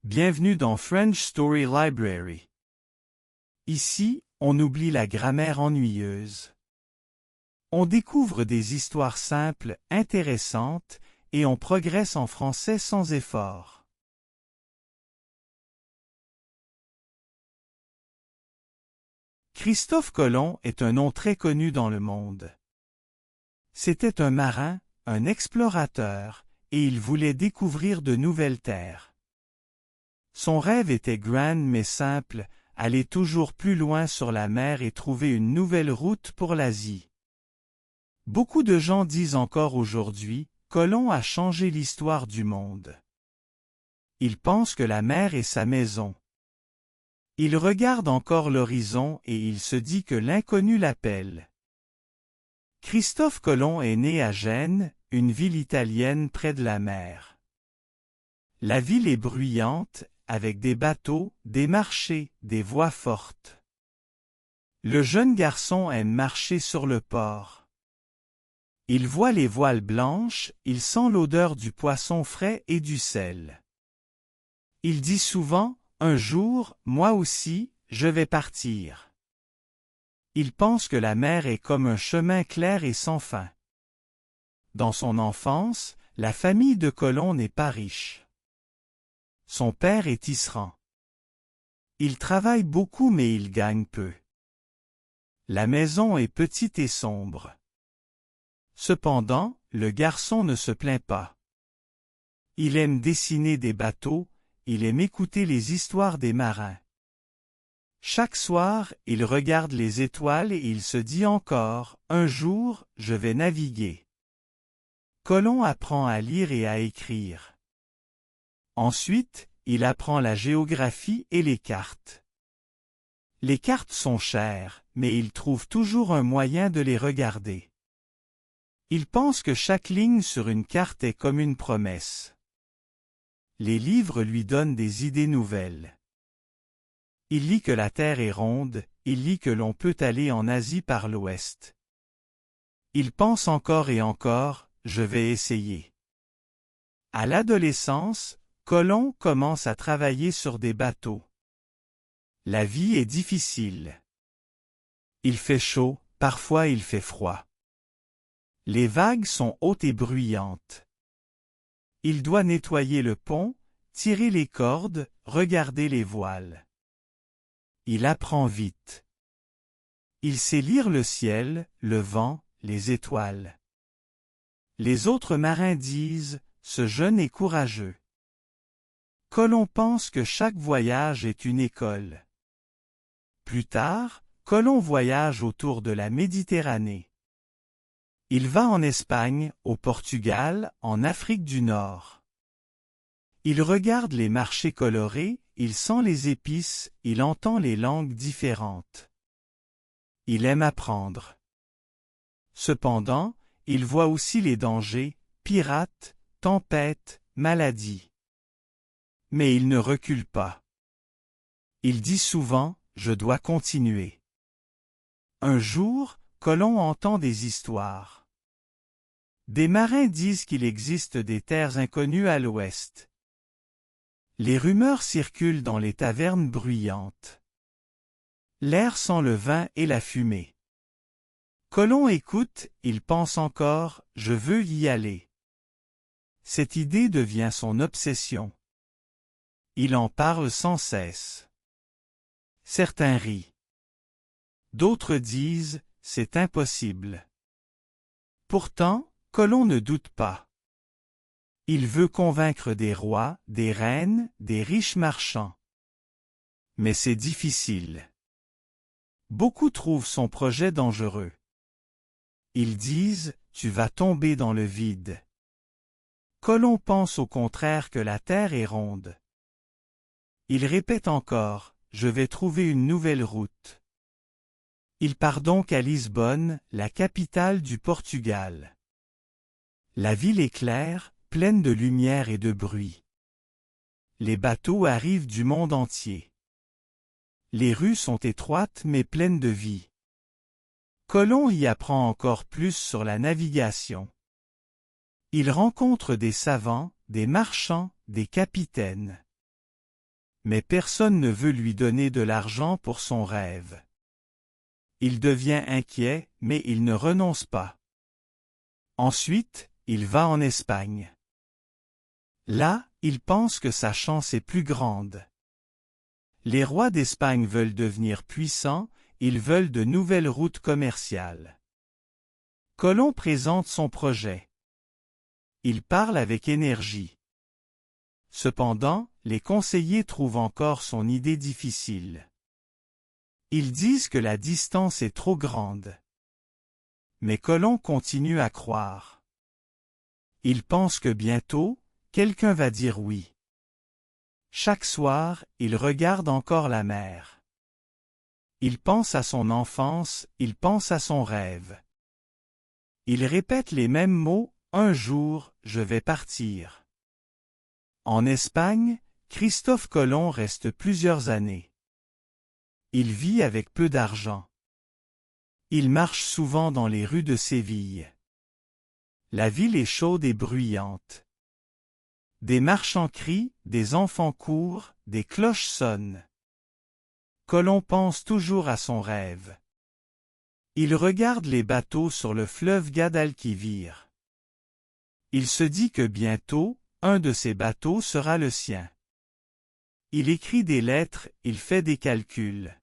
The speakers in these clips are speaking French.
Bienvenue dans French Story Library. Ici, on oublie la grammaire ennuyeuse. On découvre des histoires simples, intéressantes, et on progresse en français sans effort. Christophe Colomb est un nom très connu dans le monde. C'était un marin, un explorateur, et il voulait découvrir de nouvelles terres. Son rêve était grand mais simple, aller toujours plus loin sur la mer et trouver une nouvelle route pour l'Asie. Beaucoup de gens disent encore aujourd'hui, Colomb a changé l'histoire du monde. Il pense que la mer est sa maison. Il regarde encore l'horizon et il se dit que l'inconnu l'appelle. Christophe Colomb est né à Gênes, une ville italienne près de la mer. La ville est bruyante, avec des bateaux, des marchés, des voies fortes. Le jeune garçon aime marcher sur le port. Il voit les voiles blanches, il sent l'odeur du poisson frais et du sel. Il dit souvent, un jour, moi aussi, je vais partir. Il pense que la mer est comme un chemin clair et sans fin. Dans son enfance, la famille de Colomb n'est pas riche. Son père est tisserand. Il travaille beaucoup mais il gagne peu. La maison est petite et sombre. Cependant, le garçon ne se plaint pas. Il aime dessiner des bateaux, il aime écouter les histoires des marins. Chaque soir, il regarde les étoiles et il se dit encore, un jour, je vais naviguer. Colomb apprend à lire et à écrire. Ensuite, il apprend la géographie et les cartes. Les cartes sont chères, mais il trouve toujours un moyen de les regarder. Il pense que chaque ligne sur une carte est comme une promesse. Les livres lui donnent des idées nouvelles. Il lit que la Terre est ronde, il lit que l'on peut aller en Asie par l'ouest. Il pense encore et encore, je vais essayer. À l'adolescence, Colomb commence à travailler sur des bateaux. La vie est difficile. Il fait chaud, parfois il fait froid. Les vagues sont hautes et bruyantes. Il doit nettoyer le pont, tirer les cordes, regarder les voiles. Il apprend vite. Il sait lire le ciel, le vent, les étoiles. Les autres marins disent, ce jeune est courageux. Colomb pense que chaque voyage est une école. Plus tard, Colomb voyage autour de la Méditerranée. Il va en Espagne, au Portugal, en Afrique du Nord. Il regarde les marchés colorés, il sent les épices, il entend les langues différentes. Il aime apprendre. Cependant, il voit aussi les dangers, pirates, tempêtes, maladies. Mais il ne recule pas. Il dit souvent, je dois continuer. Un jour, Colomb entend des histoires. Des marins disent qu'il existe des terres inconnues à l'ouest. Les rumeurs circulent dans les tavernes bruyantes. L'air sent le vin et la fumée. Colomb écoute, il pense encore, je veux y aller. Cette idée devient son obsession. Il en parle sans cesse. Certains rient. D'autres disent, c'est impossible. Pourtant, Colomb ne doute pas. Il veut convaincre des rois, des reines, des riches marchands. Mais c'est difficile. Beaucoup trouvent son projet dangereux. Ils disent, tu vas tomber dans le vide. Colomb pense au contraire que la terre est ronde. Il répète encore, je vais trouver une nouvelle route. Il part donc à Lisbonne, la capitale du Portugal. La ville est claire, pleine de lumière et de bruit. Les bateaux arrivent du monde entier. Les rues sont étroites mais pleines de vie. Colomb y apprend encore plus sur la navigation. Il rencontre des savants, des marchands, des capitaines. Mais personne ne veut lui donner de l'argent pour son rêve. Il devient inquiet, mais il ne renonce pas. Ensuite, il va en Espagne. Là, il pense que sa chance est plus grande. Les rois d'Espagne veulent devenir puissants, ils veulent de nouvelles routes commerciales. Colomb présente son projet. Il parle avec énergie. Cependant, les conseillers trouvent encore son idée difficile. Ils disent que la distance est trop grande. Mais Colomb continue à croire. Il pense que bientôt, quelqu'un va dire oui. Chaque soir, il regarde encore la mer. Il pense à son enfance, il pense à son rêve. Il répète les mêmes mots, « Un jour, je vais partir ». En Espagne, Christophe Colomb reste plusieurs années. Il vit avec peu d'argent. Il marche souvent dans les rues de Séville. La ville est chaude et bruyante. Des marchands crient, des enfants courent, des cloches sonnent. Colomb pense toujours à son rêve. Il regarde les bateaux sur le fleuve Guadalquivir. Il se dit que bientôt, un de ces bateaux sera le sien. Il écrit des lettres, il fait des calculs.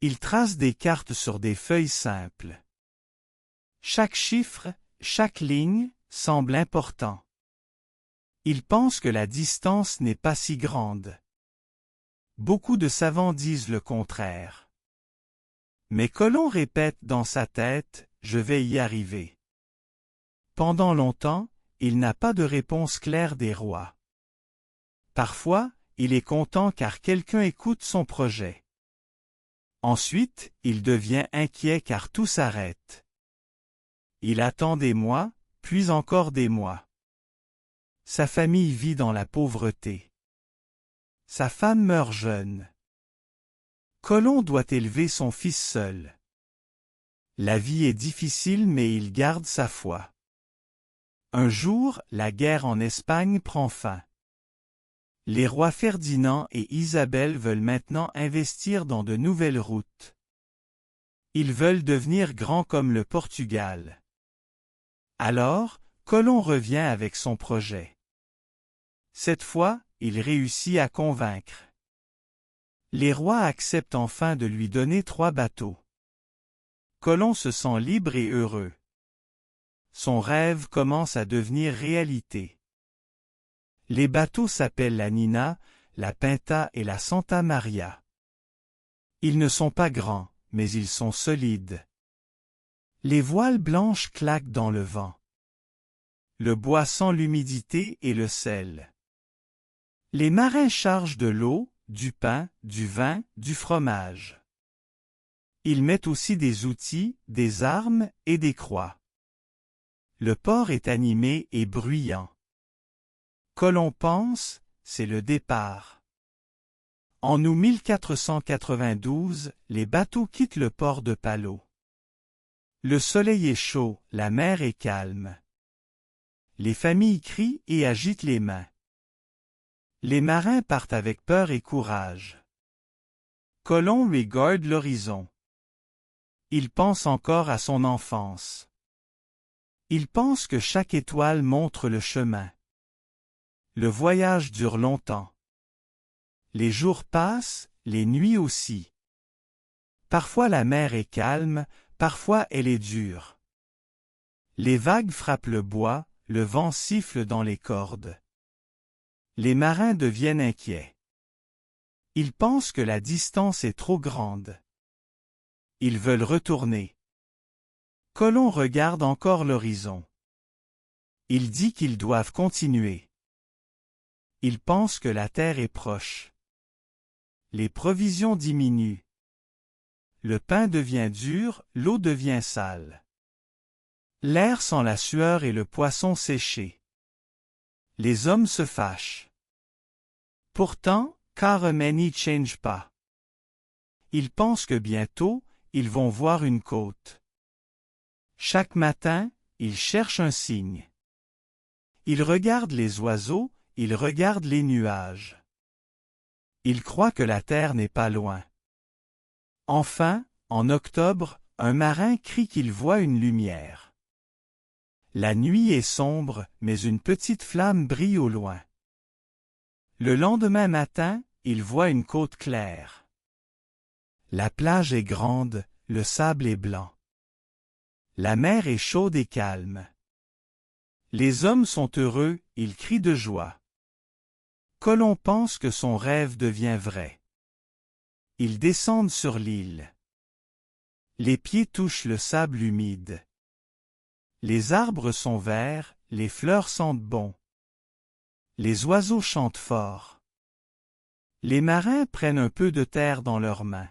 Il trace des cartes sur des feuilles simples. Chaque chiffre, chaque ligne, semble important. Il pense que la distance n'est pas si grande. Beaucoup de savants disent le contraire. Mais Colomb répète dans sa tête, « Je vais y arriver ». Pendant longtemps, il n'a pas de réponse claire des rois. Parfois, il est content car quelqu'un écoute son projet. Ensuite, il devient inquiet car tout s'arrête. Il attend des mois, puis encore des mois. Sa famille vit dans la pauvreté. Sa femme meurt jeune. Colomb doit élever son fils seul. La vie est difficile mais il garde sa foi. Un jour, la guerre en Espagne prend fin. Les rois Ferdinand et Isabelle veulent maintenant investir dans de nouvelles routes. Ils veulent devenir grands comme le Portugal. Alors, Colomb revient avec son projet. Cette fois, il réussit à convaincre. Les rois acceptent enfin de lui donner 3 bateaux. Colomb se sent libre et heureux. Son rêve commence à devenir réalité. Les bateaux s'appellent la Nina, la Pinta et la Santa Maria. Ils ne sont pas grands, mais ils sont solides. Les voiles blanches claquent dans le vent. Le bois sent l'humidité et le sel. Les marins chargent de l'eau, du pain, du vin, du fromage. Ils mettent aussi des outils, des armes et des croix. Le port est animé et bruyant. Colomb pense, c'est le départ. En août 1492, les bateaux quittent le port de Palos. Le soleil est chaud, la mer est calme. Les familles crient et agitent les mains. Les marins partent avec peur et courage. Colomb regarde l'horizon. Il pense encore à son enfance. Il pense que chaque étoile montre le chemin. Le voyage dure longtemps. Les jours passent, les nuits aussi. Parfois la mer est calme, parfois elle est dure. Les vagues frappent le bois, le vent siffle dans les cordes. Les marins deviennent inquiets. Ils pensent que la distance est trop grande. Ils veulent retourner. Colomb regarde encore l'horizon. Il dit qu'ils doivent continuer. Il pense que la terre est proche. Les provisions diminuent. Le pain devient dur, l'eau devient sale. L'air sent la sueur et le poisson séché. Les hommes se fâchent. Pourtant, Carmen n'y change pas. Ils pensent que bientôt, ils vont voir une côte. Chaque matin, ils cherchent un signe. Ils regardent les oiseaux, ils regardent les nuages. Il croit que la terre n'est pas loin. Enfin, en octobre, un marin crie qu'il voit une lumière. La nuit est sombre, mais une petite flamme brille au loin. Le lendemain matin, il voit une côte claire. La plage est grande, le sable est blanc. La mer est chaude et calme. Les hommes sont heureux, ils crient de joie. Colomb pense que son rêve devient vrai. Ils descendent sur l'île. Les pieds touchent le sable humide. Les arbres sont verts, les fleurs sentent bon. Les oiseaux chantent fort. Les marins prennent un peu de terre dans leurs mains.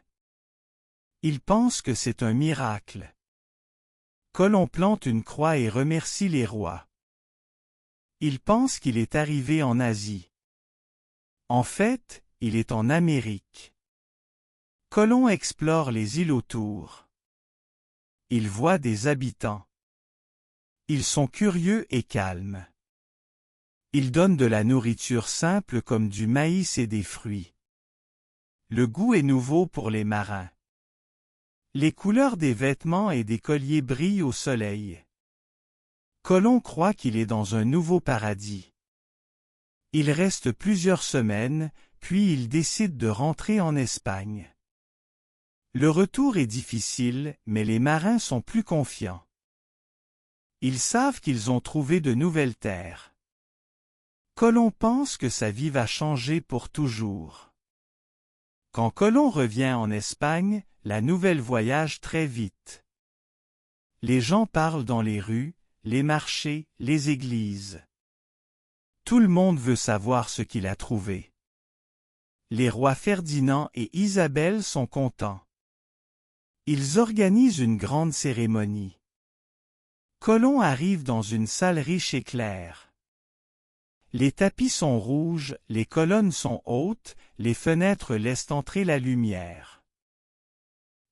Ils pensent que c'est un miracle. Colomb plante une croix et remercie les rois. Il pense qu'il est arrivé en Asie. En fait, il est en Amérique. Colomb explore les îles autour. Il voit des habitants. Ils sont curieux et calmes. Ils donnent de la nourriture simple comme du maïs et des fruits. Le goût est nouveau pour les marins. Les couleurs des vêtements et des colliers brillent au soleil. Colomb croit qu'il est dans un nouveau paradis. Il reste plusieurs semaines, puis il décide de rentrer en Espagne. Le retour est difficile, mais les marins sont plus confiants. Ils savent qu'ils ont trouvé de nouvelles terres. Colomb pense que sa vie va changer pour toujours. Quand Colomb revient en Espagne, la nouvelle voyage très vite. Les gens parlent dans les rues, les marchés, les églises. Tout le monde veut savoir ce qu'il a trouvé. Les rois Ferdinand et Isabelle sont contents. Ils organisent une grande cérémonie. Colomb arrive dans une salle riche et claire. Les tapis sont rouges, les colonnes sont hautes, les fenêtres laissent entrer la lumière.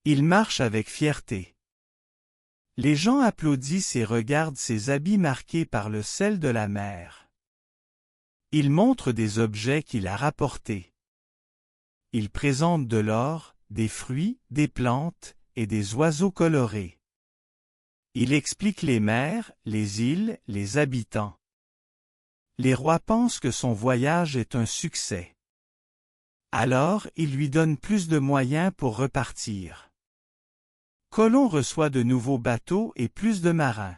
Il marche avec fierté. Les gens applaudissent et regardent ses habits marqués par le sel de la mer. Il montre des objets qu'il a rapportés. Il présente de l'or, des fruits, des plantes et des oiseaux colorés. Il explique les mers, les îles, les habitants. Les rois pensent que son voyage est un succès. Alors, il lui donne plus de moyens pour repartir. Colomb reçoit de nouveaux bateaux et plus de marins.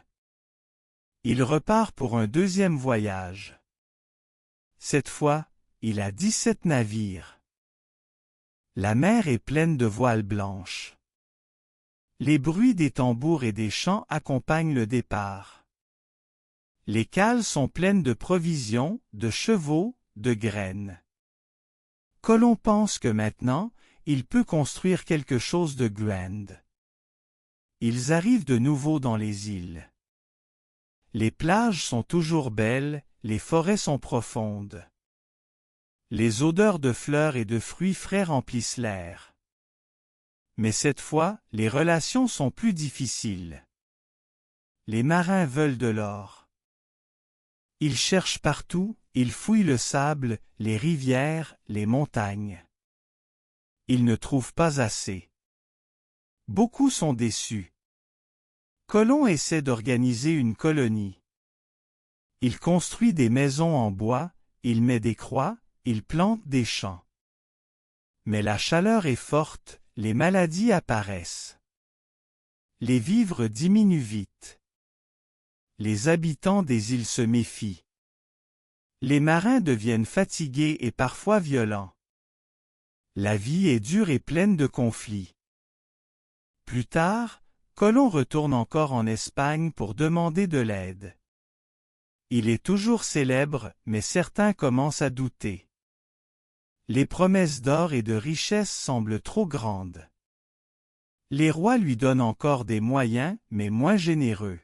Il repart pour un deuxième voyage. Cette fois, il a 17 navires. La mer est pleine de voiles blanches. Les bruits des tambours et des chants accompagnent le départ. Les cales sont pleines de provisions, de chevaux, de graines. Colomb pense que maintenant, il peut construire quelque chose de grand. Ils arrivent de nouveau dans les îles. Les plages sont toujours belles, les forêts sont profondes. Les odeurs de fleurs et de fruits frais remplissent l'air. Mais cette fois, les relations sont plus difficiles. Les marins veulent de l'or. Ils cherchent partout, ils fouillent le sable, les rivières, les montagnes. Ils ne trouvent pas assez. Beaucoup sont déçus. Colomb essaie d'organiser une colonie. Il construit des maisons en bois, il met des croix, il plante des champs. Mais la chaleur est forte, les maladies apparaissent. Les vivres diminuent vite. Les habitants des îles se méfient. Les marins deviennent fatigués et parfois violents. La vie est dure et pleine de conflits. Plus tard, Colomb retourne encore en Espagne pour demander de l'aide. Il est toujours célèbre, mais certains commencent à douter. Les promesses d'or et de richesse semblent trop grandes. Les rois lui donnent encore des moyens, mais moins généreux.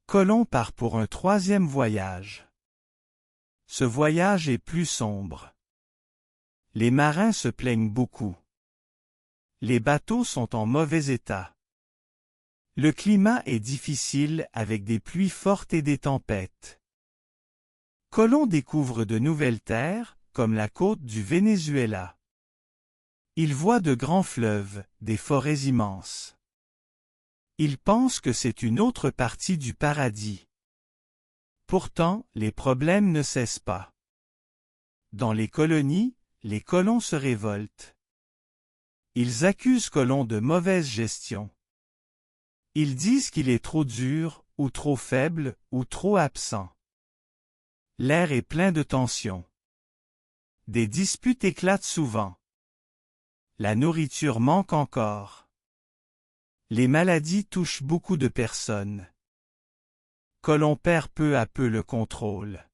Colomb part pour un troisième voyage. Ce voyage est plus sombre. Les marins se plaignent beaucoup. Les bateaux sont en mauvais état. Le climat est difficile avec des pluies fortes et des tempêtes. Colomb découvre de nouvelles terres, comme la côte du Venezuela. Il voit de grands fleuves, des forêts immenses. Il pense que c'est une autre partie du paradis. Pourtant, les problèmes ne cessent pas. Dans les colonies, les colons se révoltent. Ils accusent Colomb de mauvaise gestion. Ils disent qu'il est trop dur, ou trop faible, ou trop absent. L'air est plein de tensions. Des disputes éclatent souvent. La nourriture manque encore. Les maladies touchent beaucoup de personnes. Colomb perd peu à peu le contrôle.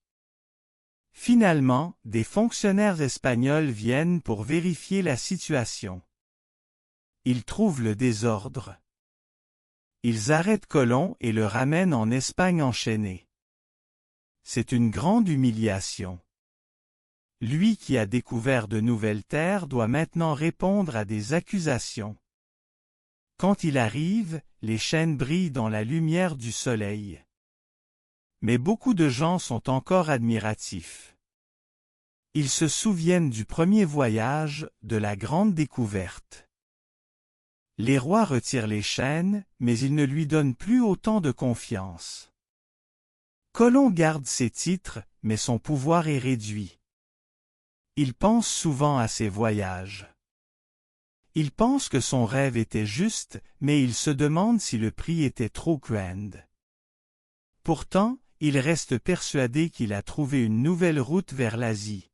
Finalement, des fonctionnaires espagnols viennent pour vérifier la situation. Ils trouvent le désordre. Ils arrêtent Colomb et le ramènent en Espagne enchaîné. C'est une grande humiliation. Lui qui a découvert de nouvelles terres doit maintenant répondre à des accusations. Quand il arrive, les chaînes brillent dans la lumière du soleil. Mais beaucoup de gens sont encore admiratifs. Ils se souviennent du premier voyage, de la grande découverte. Les rois retirent les chaînes, mais ils ne lui donnent plus autant de confiance. Colomb garde ses titres, mais son pouvoir est réduit. Il pense souvent à ses voyages. Il pense que son rêve était juste, mais il se demande si le prix était trop grand. Pourtant, il reste persuadé qu'il a trouvé une nouvelle route vers l'Asie.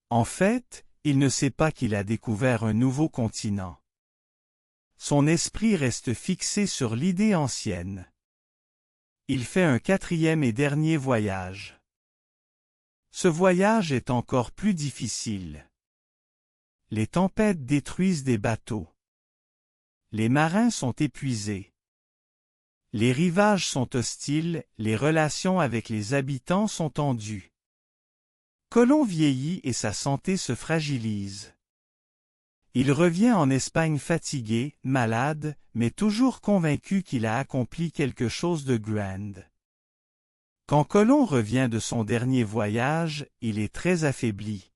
En fait, il ne sait pas qu'il a découvert un nouveau continent. Son esprit reste fixé sur l'idée ancienne. Il fait un quatrième et dernier voyage. Ce voyage est encore plus difficile. Les tempêtes détruisent des bateaux. Les marins sont épuisés. Les rivages sont hostiles, les relations avec les habitants sont tendues. Colomb vieillit et sa santé se fragilise. Il revient en Espagne fatigué, malade, mais toujours convaincu qu'il a accompli quelque chose de grand. Quand Colomb revient de son dernier voyage, il est très affaibli.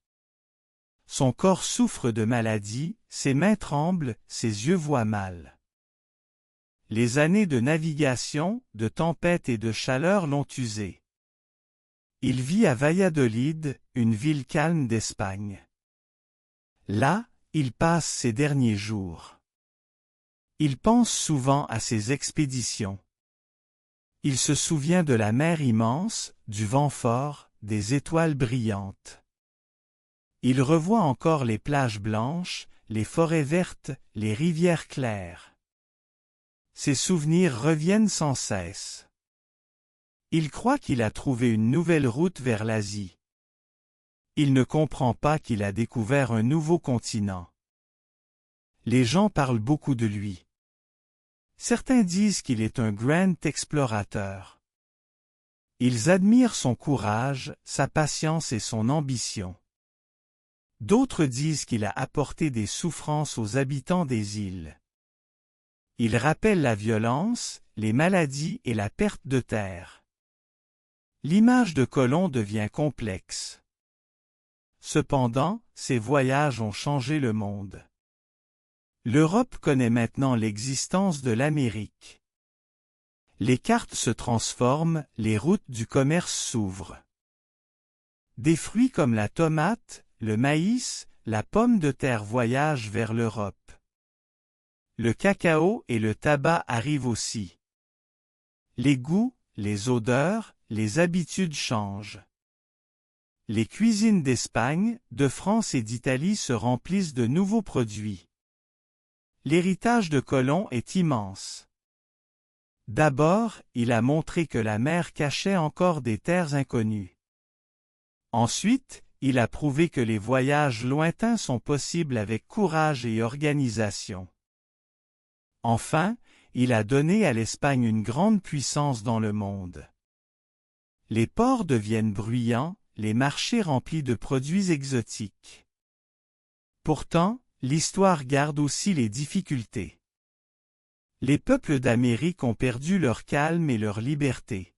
Son corps souffre de maladie, ses mains tremblent, ses yeux voient mal. Les années de navigation, de tempête et de chaleur l'ont usé. Il vit à Valladolid, une ville calme d'Espagne. Là, il passe ses derniers jours. Il pense souvent à ses expéditions. Il se souvient de la mer immense, du vent fort, des étoiles brillantes. Il revoit encore les plages blanches, les forêts vertes, les rivières claires. Ses souvenirs reviennent sans cesse. Il croit qu'il a trouvé une nouvelle route vers l'Asie. Il ne comprend pas qu'il a découvert un nouveau continent. Les gens parlent beaucoup de lui. Certains disent qu'il est un grand explorateur. Ils admirent son courage, sa patience et son ambition. D'autres disent qu'il a apporté des souffrances aux habitants des îles. Il rappelle la violence, les maladies et la perte de terre. L'image de Colomb devient complexe. Cependant, ses voyages ont changé le monde. L'Europe connaît maintenant l'existence de l'Amérique. Les cartes se transforment, les routes du commerce s'ouvrent. Des fruits comme la tomate, le maïs, la pomme de terre voyagent vers l'Europe. Le cacao et le tabac arrivent aussi. Les goûts, les odeurs, les habitudes changent. Les cuisines d'Espagne, de France et d'Italie se remplissent de nouveaux produits. L'héritage de Colomb est immense. D'abord, il a montré que la mer cachait encore des terres inconnues. Ensuite, il a prouvé que les voyages lointains sont possibles avec courage et organisation. Enfin, il a donné à l'Espagne une grande puissance dans le monde. Les ports deviennent bruyants, les marchés remplis de produits exotiques. Pourtant, l'histoire garde aussi les difficultés. Les peuples d'Amérique ont perdu leur calme et leur liberté.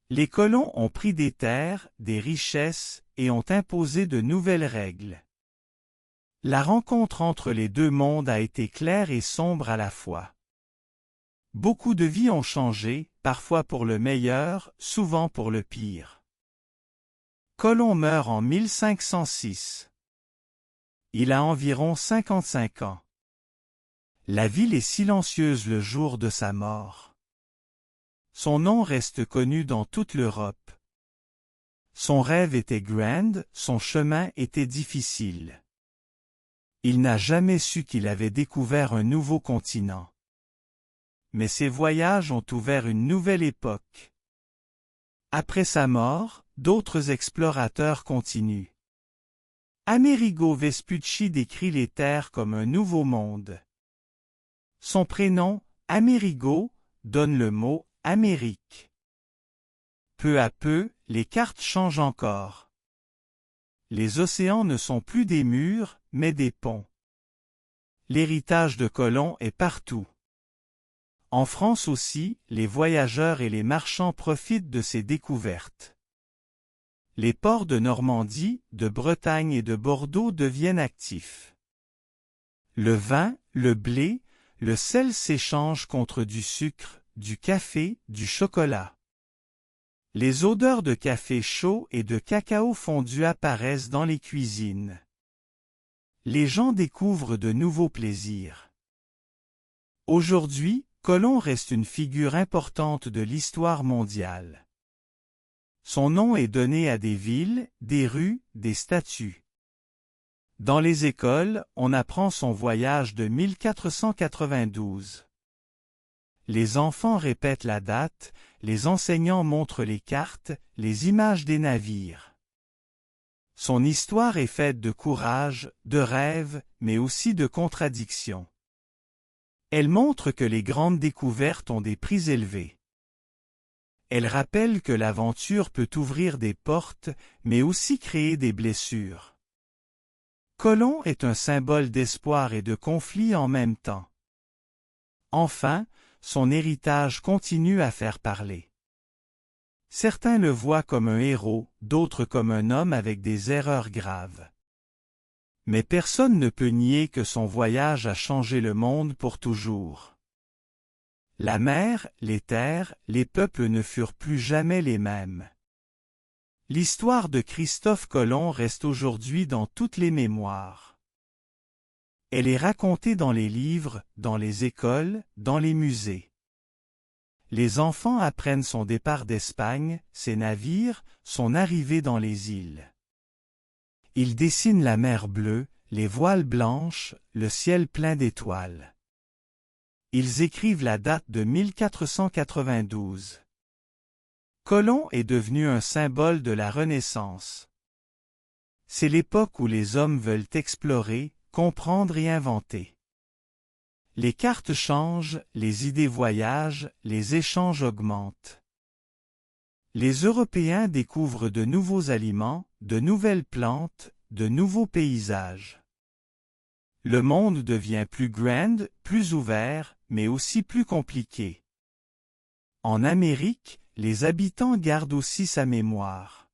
Les colons ont pris des terres, des richesses, et ont imposé de nouvelles règles. La rencontre entre les deux mondes a été claire et sombre à la fois. Beaucoup de vies ont changé, parfois pour le meilleur, souvent pour le pire. Colomb meurt en 1506. Il a environ 55 ans. La ville est silencieuse le jour de sa mort. Son nom reste connu dans toute l'Europe. Son rêve était grand, son chemin était difficile. Il n'a jamais su qu'il avait découvert un nouveau continent. Mais ses voyages ont ouvert une nouvelle époque. Après sa mort, d'autres explorateurs continuent. Amerigo Vespucci décrit les terres comme un nouveau monde. Son prénom, Amerigo, donne le mot Amérique. Peu à peu, les cartes changent encore. Les océans ne sont plus des murs, mais des ponts. L'héritage de Colomb est partout. En France aussi, les voyageurs et les marchands profitent de ces découvertes. Les ports de Normandie, de Bretagne et de Bordeaux deviennent actifs. Le vin, le blé, le sel s'échangent contre du sucre, du café, du chocolat. Les odeurs de café chaud et de cacao fondu apparaissent dans les cuisines. Les gens découvrent de nouveaux plaisirs. Aujourd'hui, Colomb reste une figure importante de l'histoire mondiale. Son nom est donné à des villes, des rues, des statues. Dans les écoles, on apprend son voyage de 1492. Les enfants répètent la date, les enseignants montrent les cartes, les images des navires. Son histoire est faite de courage, de rêves, mais aussi de contradictions. Elle montre que les grandes découvertes ont des prix élevés. Elle rappelle que l'aventure peut ouvrir des portes, mais aussi créer des blessures. Colomb est un symbole d'espoir et de conflit en même temps. Enfin, son héritage continue à faire parler. Certains le voient comme un héros, d'autres comme un homme avec des erreurs graves. Mais personne ne peut nier que son voyage a changé le monde pour toujours. La mer, les terres, les peuples ne furent plus jamais les mêmes. L'histoire de Christophe Colomb reste aujourd'hui dans toutes les mémoires. Elle est racontée dans les livres, dans les écoles, dans les musées. Les enfants apprennent son départ d'Espagne, ses navires, son arrivée dans les îles. Ils dessinent la mer bleue, les voiles blanches, le ciel plein d'étoiles. Ils écrivent la date de 1492. Colomb est devenu un symbole de la Renaissance. C'est l'époque où les hommes veulent explorer, comprendre et inventer. Les cartes changent, les idées voyagent, les échanges augmentent. Les Européens découvrent de nouveaux aliments, de nouvelles plantes, de nouveaux paysages. Le monde devient plus grand, plus ouvert, mais aussi plus compliqué. En Amérique, les habitants gardent aussi sa mémoire.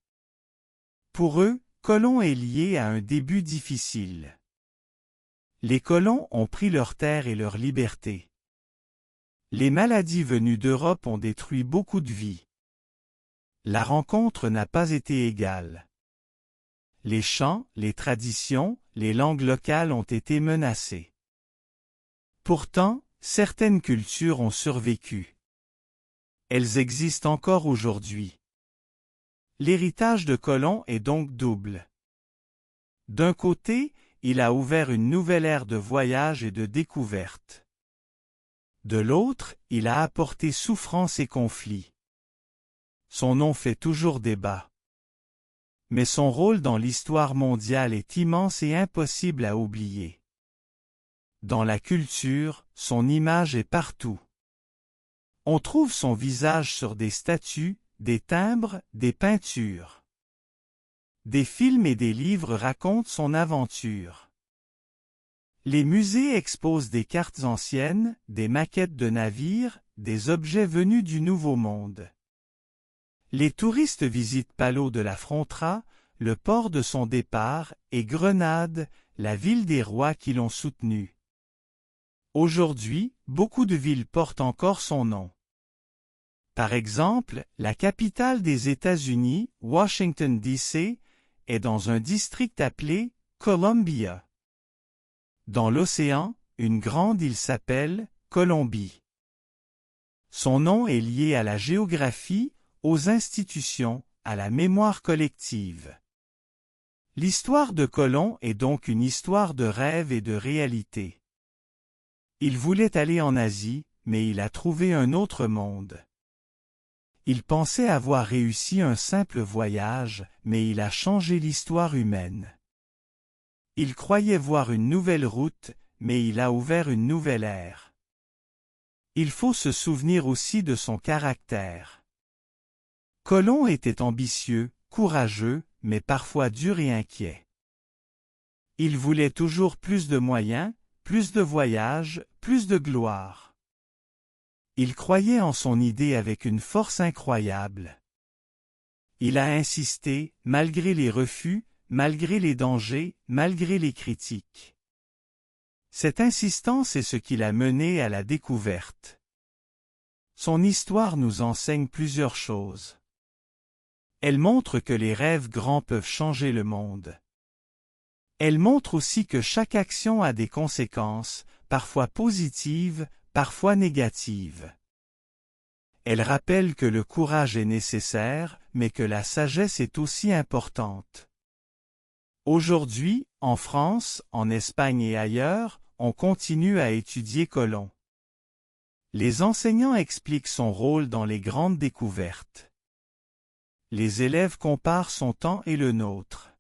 Pour eux, Colomb est lié à un début difficile. Les colons ont pris leurs terres et leur liberté. Les maladies venues d'Europe ont détruit beaucoup de vies. La rencontre n'a pas été égale. Les chants, les traditions, les langues locales ont été menacées. Pourtant, certaines cultures ont survécu. Elles existent encore aujourd'hui. L'héritage de Colomb est donc double. D'un côté, il a ouvert une nouvelle ère de voyage et de découverte. De l'autre, il a apporté souffrance et conflit. Son nom fait toujours débat. Mais son rôle dans l'histoire mondiale est immense et impossible à oublier. Dans la culture, son image est partout. On trouve son visage sur des statues, des timbres, des peintures. Des films et des livres racontent son aventure. Les musées exposent des cartes anciennes, des maquettes de navires, des objets venus du Nouveau Monde. Les touristes visitent Palau de la Frontera, le port de son départ, et Grenade, la ville des rois qui l'ont soutenu. Aujourd'hui, beaucoup de villes portent encore son nom. Par exemple, la capitale des États-Unis, Washington, D.C., est dans un district appelé Columbia. Dans l'océan, une grande île s'appelle Colombie. Son nom est lié à la géographie, aux institutions, à la mémoire collective. L'histoire de Colomb est donc une histoire de rêve et de réalité. Il voulait aller en Asie, mais il a trouvé un autre monde. Il pensait avoir réussi un simple voyage, mais il a changé l'histoire humaine. Il croyait voir une nouvelle route, mais il a ouvert une nouvelle ère. Il faut se souvenir aussi de son caractère. Colomb était ambitieux, courageux, mais parfois dur et inquiet. Il voulait toujours plus de moyens, plus de voyages, plus de gloire. Il croyait en son idée avec une force incroyable. Il a insisté, malgré les refus, malgré les dangers, malgré les critiques. Cette insistance est ce qui l'a mené à la découverte. Son histoire nous enseigne plusieurs choses. Elle montre que les rêves grands peuvent changer le monde. Elle montre aussi que chaque action a des conséquences, parfois positives, parfois négatives. Elle rappelle que le courage est nécessaire, mais que la sagesse est aussi importante. Aujourd'hui, en France, en Espagne et ailleurs, on continue à étudier Colomb. Les enseignants expliquent son rôle dans les grandes découvertes. Les élèves comparent son temps et le nôtre.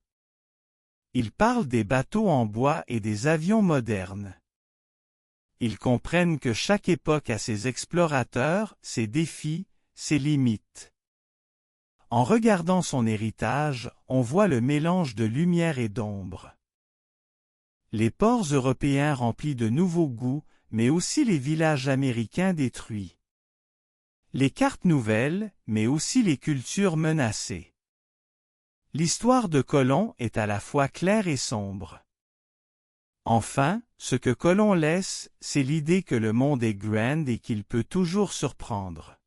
Ils parlent des bateaux en bois et des avions modernes. Ils comprennent que chaque époque a ses explorateurs, ses défis, ses limites. En regardant son héritage, on voit le mélange de lumière et d'ombre. Les ports européens remplis de nouveaux goûts, mais aussi les villages américains détruits. Les cartes nouvelles, mais aussi les cultures menacées. L'histoire de Colomb est à la fois claire et sombre. Enfin, ce que Colomb laisse, c'est l'idée que le monde est grand et qu'il peut toujours surprendre.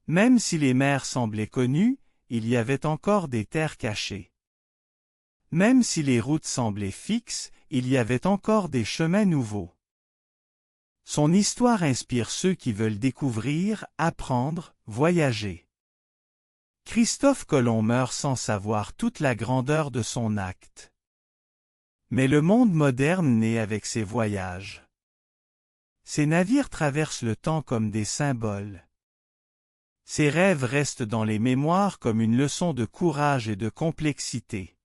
Même si les mers semblaient connues, il y avait encore des terres cachées. Même si les routes semblaient fixes, il y avait encore des chemins nouveaux. Son histoire inspire ceux qui veulent découvrir, apprendre, voyager. Christophe Colomb meurt sans savoir toute la grandeur de son acte. Mais le monde moderne naît avec ses voyages. Ses navires traversent le temps comme des symboles. Ses rêves restent dans les mémoires comme une leçon de courage et de complexité.